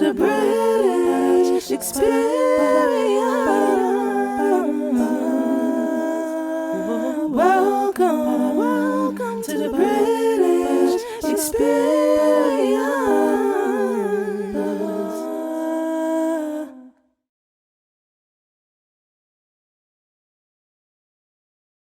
the British experience. Welcome to the British experience.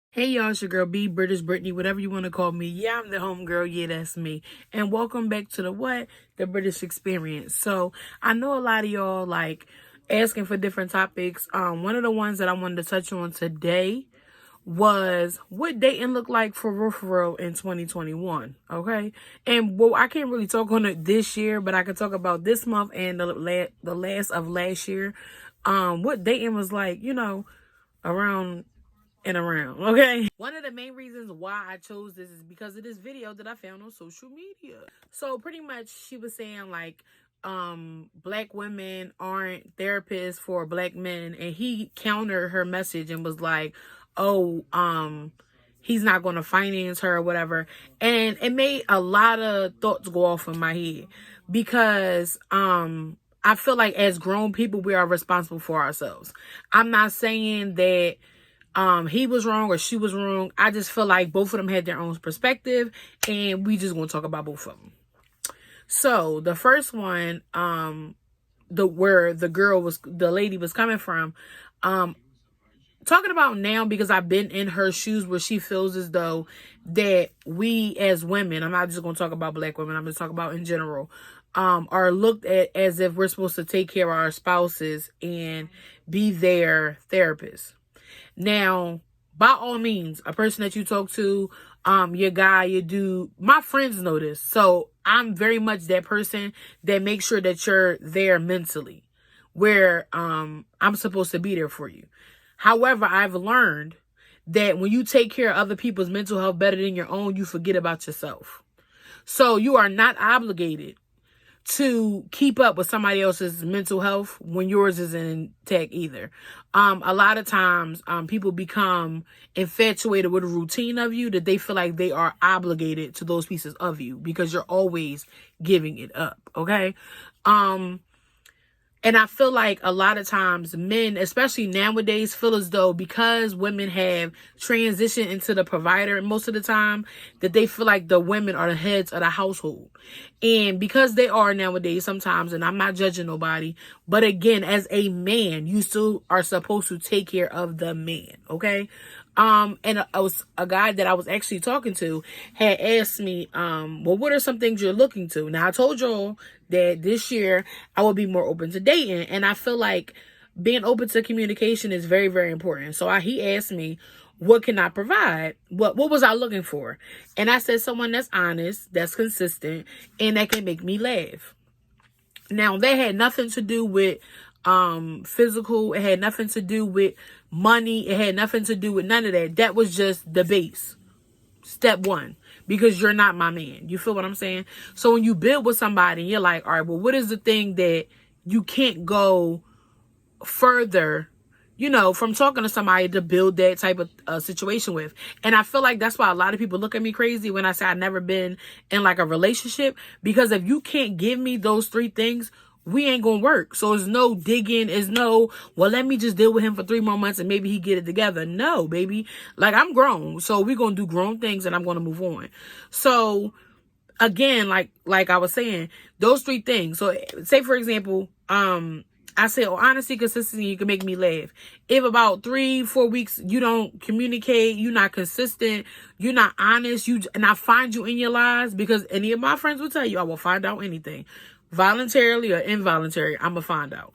Hey y'all, it's your girl B, British Brittany, whatever you want to call me. Yeah, I'm the homegirl. Yeah, that's me. And welcome back to the British experience. So I know a lot of y'all like asking for different topics. One of the ones that I wanted to touch on today was what dating look like for real in 2021. Okay. And well, I can't really talk on it this year, but I can talk about this month and the last of last year. What dating was like, around and around. Okay. One of the main reasons why I chose this is because of this video that I found on social media. So pretty much she was saying like, black women aren't therapists for black men, and he countered her message and was like, oh, he's not going to finance her or whatever. And it made a lot of thoughts go off in my head because, I feel like as grown people, we are responsible for ourselves. I'm not saying that he was wrong or she was wrong. I just feel like both of them had their own perspective, and we just gonna talk about both of them. So the first one, where the lady was coming from, talking about now, because I've been in her shoes where she feels as though that we as women, I'm not just gonna talk about black women, I'm gonna talk about in general, are looked at as if we're supposed to take care of our spouses and be their therapist. Now, by all means, a person that you talk to, your guy, your dude, my friends know this. So I'm very much that person that makes sure that you're there mentally, where I'm supposed to be there for you. However, I've learned that when you take care of other people's mental health better than your own, you forget about yourself. So you are not obligated to keep up with somebody else's mental health when yours isn't intact either. A lot of times, people become infatuated with a routine of you that they feel like they are obligated to those pieces of you because you're always giving it up. Okay. And I feel like a lot of times men, especially nowadays, feel as though because women have transitioned into the provider most of the time, that they feel like the women are the heads of the household. And because they are nowadays sometimes, and I'm not judging nobody, but again, as a man, you still are supposed to take care of the man, okay? And a guy that I was actually talking to had asked me, well, what are some things you're looking to? Now, I told y'all that this year I will be more open to dating. And I feel like being open to communication is very, very important. So he asked me, what can I provide? What was I looking for? And I said, someone that's honest, that's consistent, and that can make me laugh. Now, that had nothing to do with physical. It had nothing to do with money. It had nothing to do with none of that. That was just the base. Step one, because you're not my man. You feel what I'm saying? So when you build with somebody, you're like, all right, well, what is the thing that you can't go further, from talking to somebody to build that type of situation with? And I feel like that's why a lot of people look at me crazy when I say I've never been in like a relationship, because if you can't give me those three things, we ain't gonna work. So it's no digging. It's no, well, let me just deal with him for 3 more months and maybe he get it together. No, baby. Like, I'm grown. So we're gonna do grown things and I'm gonna move on. So again, like I was saying, those three things. So say, for example, I say, honesty, consistency, you can make me laugh. If about 3-4 weeks you don't communicate, you're not consistent, you're not honest, and I find you in your lies, because any of my friends will tell you, I will find out anything. Voluntarily or involuntary, I'm gonna find out.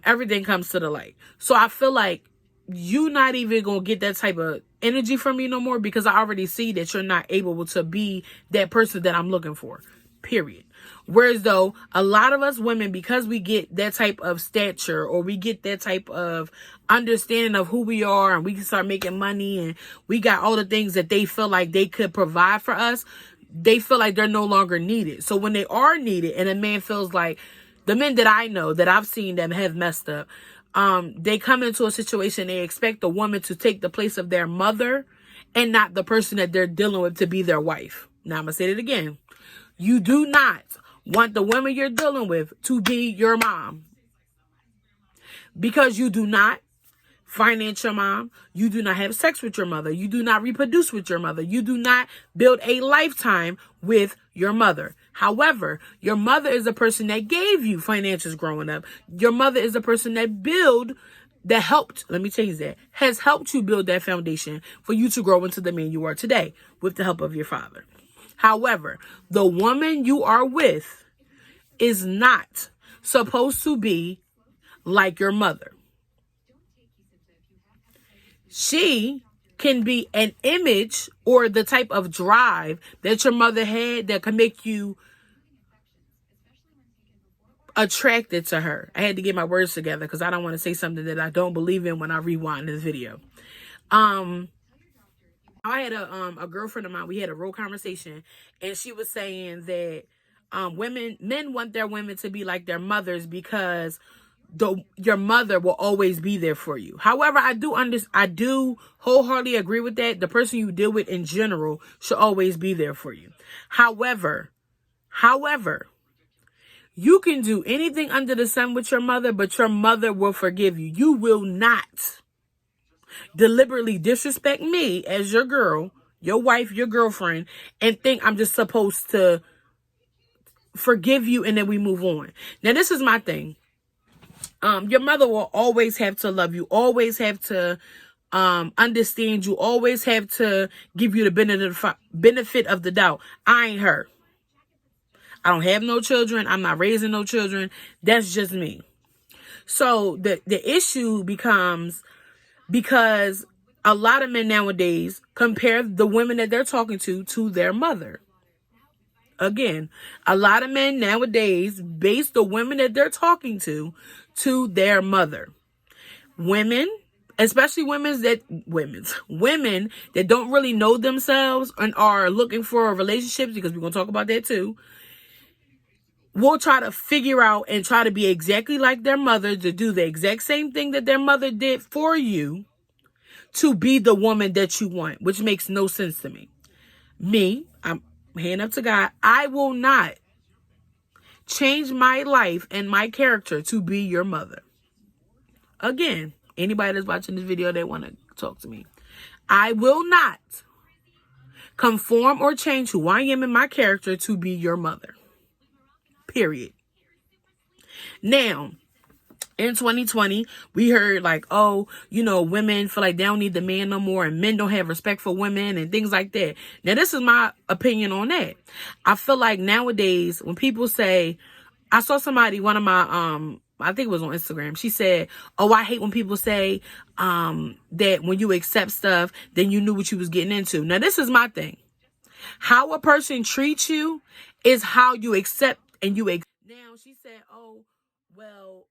Everything comes to the light. So I feel like you not even gonna get that type of energy from me no more, because I already see that you're not able to be that person that I'm looking for, period. Whereas though, a lot of us women, because we get that type of stature, or we get that type of understanding of who we are, and we can start making money, and we got all the things that they feel like they could provide for us, they feel like they're no longer needed. So when they are needed, and a man feels like, the men that I know, that I've seen them have messed up, they come into a situation, they expect the woman to take the place of their mother and not the person that they're dealing with to be their wife. Now I'm going to say it again. You do not want the women you're dealing with to be your mom. Because you do not finance your mom. You do not have sex with your mother. You do not reproduce with your mother. You do not build a lifetime with your mother. However, your mother is the person that gave you finances growing up. Your mother is the person that helped, let me change that, has helped you build that foundation for you to grow into the man you are today with the help of your father. However, the woman you are with is not supposed to be like your mother. She can be an image or the type of drive that your mother had that can make you attracted to her. I had to get my words together because I don't want to say something that I don't believe in when I rewind this video. I had a girlfriend of mine. We had a real conversation, and she was saying that men want their women to be like their mothers because your mother will always be there for you. However, I do wholeheartedly agree with that. The person you deal with in general should always be there for you. However, you can do anything under the sun with your mother, but your mother will forgive you. You will not deliberately disrespect me as your girl, your wife, your girlfriend, and think I'm just supposed to forgive you and then we move on. Now, this is my thing. Your mother will always have to love you, always have to understand you, always have to give you the benefit of the doubt. I ain't her. I don't have no children. I'm not raising no children. That's just me. So the issue becomes because a lot of men nowadays compare the women that they're talking to their mother. Again, a lot of men nowadays base the women that they're talking to their mother. Women, especially women that don't really know themselves and are looking for relationships, because we're going to talk about that too, will try to figure out and try to be exactly like their mother, to do the exact same thing that their mother did for you, to be the woman that you want, which makes no sense to me. I'm hand up to God. I will not change my life and my character to be your mother. Again, anybody that's watching this video, they want to talk to me. I will not conform or change who I am and my character to be your mother. Period. Now, in 2020, we heard like, oh, women feel like they don't need the man no more and men don't have respect for women and things like that. Now, this is my opinion on that. I feel like nowadays when people say, I saw somebody, one of my, I think it was on Instagram. She said, oh, I hate when people say that when you accept stuff, then you knew what you was getting into. Now, this is my thing. How a person treats you is how you accept and you accept. Now, she said, oh, well,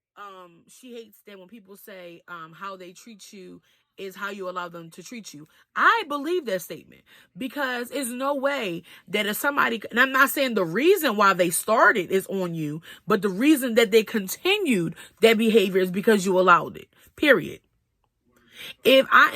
she hates that when people say how they treat you is how you allow them to treat you. I believe that statement because there's no way that if somebody, and I'm not saying the reason why they started is on you, but the reason that they continued that behavior is because you allowed it. Period. If I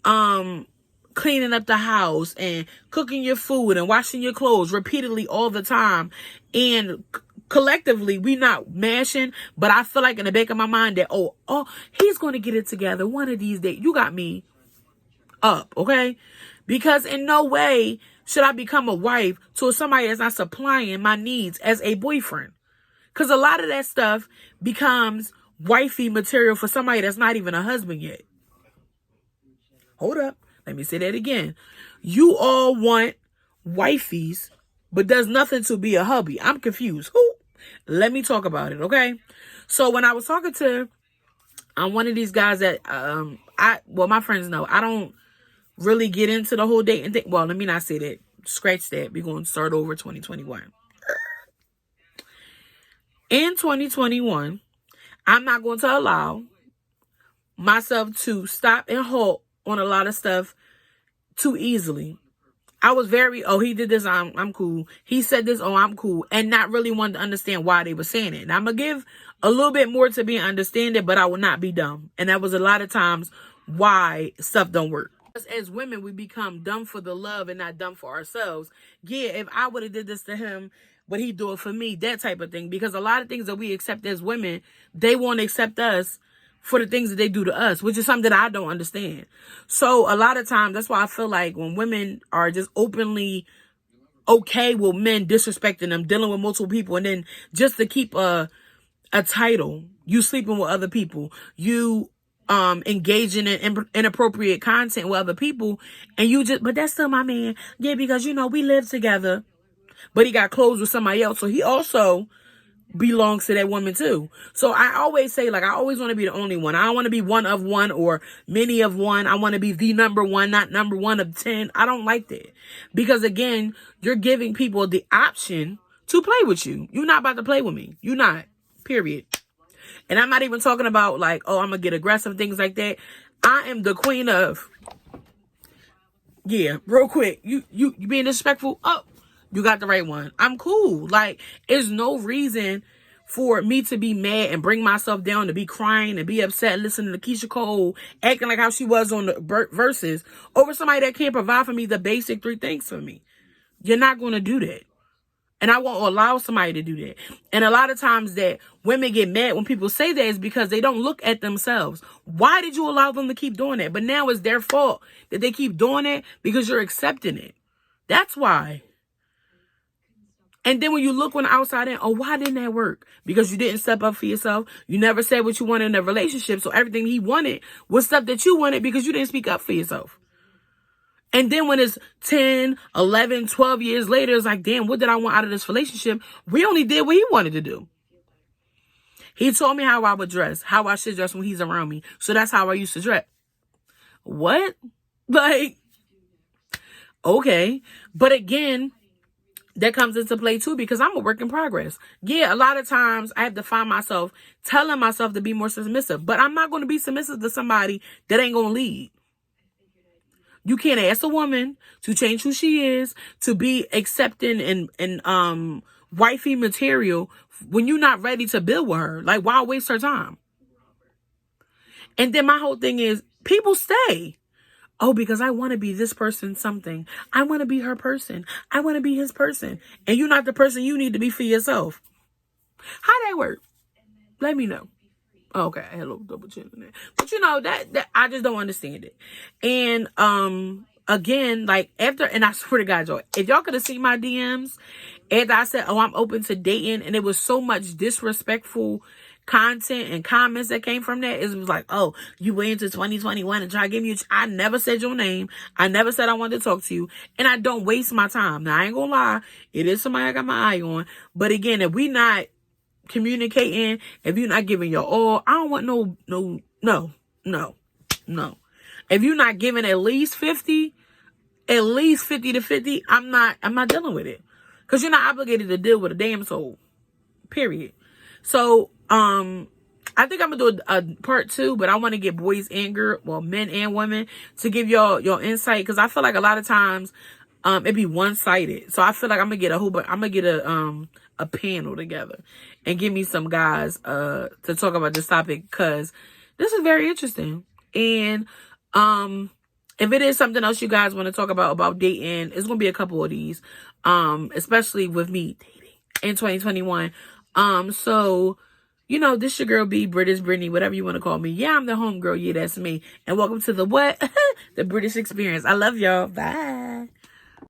am cleaning up the house and cooking your food and washing your clothes repeatedly all the time, and collectively we not mashing, but I feel like in the back of my mind that, oh, he's going to get it together one of these days. You got me up, okay? Because in no way should I become a wife to somebody that's not supplying my needs as a boyfriend. Because a lot of that stuff becomes wifey material for somebody that's not even a husband yet. Hold up. Let me say that again. You all want wifeys, but does nothing to be a hubby. I'm confused. Who? Let me talk about it, okay? So when I was talking to one of these guys that my friends know, I don't really get into the whole dating thing. Well, let me not say that. Scratch that. We're going to start over 2021. In 2021, I'm not going to allow myself to stop and halt on a lot of stuff too easily. I was very, he did this, I'm cool. He said this, I'm cool. And not really wanting to understand why they were saying it. And I'm going to give a little bit more to be understanding, but I will not be dumb. And that was a lot of times why stuff don't work. As women, we become dumb for the love and not dumb for ourselves. Yeah, if I would have did this to him would he do it for me? That type of thing. Because a lot of things that we accept as women, they won't accept us for the things that they do to us, which is something that I don't understand. So a lot of times, that's why I feel like when women are just openly okay with men disrespecting them, dealing with multiple people, and then just to keep a title, you sleeping with other people, you engaging in inappropriate content with other people, and you just, but that's still my man. Yeah, because we live together, but he got clothes with somebody else, so he also belongs to that woman too. So I always say, like, I always want to be the only one. I don't want to be one of one or many of one. I want to be the number one, not number one of 10. I don't like that. Because again, you're giving people the option to play with you. You're not about to play with me. You're not. Period. And I'm not even talking about like, oh, I'm going to get aggressive, things like that. I am the queen of, yeah, real quick. You being disrespectful? Oh, you got the right one. I'm cool. Like, there's no reason for me to be mad and bring myself down, to be crying and be upset, listening to Keisha Cole, acting like how she was on the verses over somebody that can't provide for me the basic 3 things for me. You're not going to do that. And I won't allow somebody to do that. And a lot of times that women get mad when people say that is because they don't look at themselves. Why did you allow them to keep doing that? But now it's their fault that they keep doing it because you're accepting it. That's why. And then when you look on the outside in, oh, why didn't that work? Because you didn't step up for yourself. You never said what you wanted in a relationship. So everything he wanted was stuff that you wanted because you didn't speak up for yourself. And then when it's 10, 11, 12 years later, it's like, damn, what did I want out of this relationship? We only did what he wanted to do. He told me how I would dress, how I should dress when he's around me. So that's how I used to dress. What? Like, okay. But again, that comes into play too because I'm a work in progress. Yeah, a lot of times I have to find myself telling myself to be more submissive. But I'm not going to be submissive to somebody that ain't going to lead. You can't ask a woman to change who she is, to be accepting and wifey material when you're not ready to build with her. Like, why waste her time? And then my whole thing is, people stay. Oh, because I want to be this person something. I want to be her person. I want to be his person. And you're not the person you need to be for yourself. How that work? Let me know. Okay, I had a little double chin in there. But that I just don't understand it. And again, like after, and I swear to God, y'all, if y'all could have seen my DMs, after I said, oh, I'm open to dating, and it was so much disrespectful content and comments that came from that. It was like, oh, you went into 2021 and try to give me I never said your name. I never said I wanted to talk to you. And I don't waste my time. Now, I ain't gonna lie. It is somebody I got my eye on. But again, if we not communicating, if you're not giving your all, I don't want no. If you're not giving at least 50 to 50, I'm not dealing with it. Because you're not obligated to deal with a damn soul. Period. So, I think I'm gonna do a part 2, but I want to get boys and men and women to give y'all your insight, because I feel like a lot of times it be one-sided. So I feel like I'm gonna get a panel together and give me some guys to talk about this topic, because this is very interesting. And if it is something else you guys want to talk about dating, it's gonna be a couple of these, especially with me dating in 2021. So, this your girl B, British Brittany, whatever you want to call me. Yeah, I'm the homegirl. Yeah, that's me. And welcome to the what? The British Experience. I love y'all. Bye.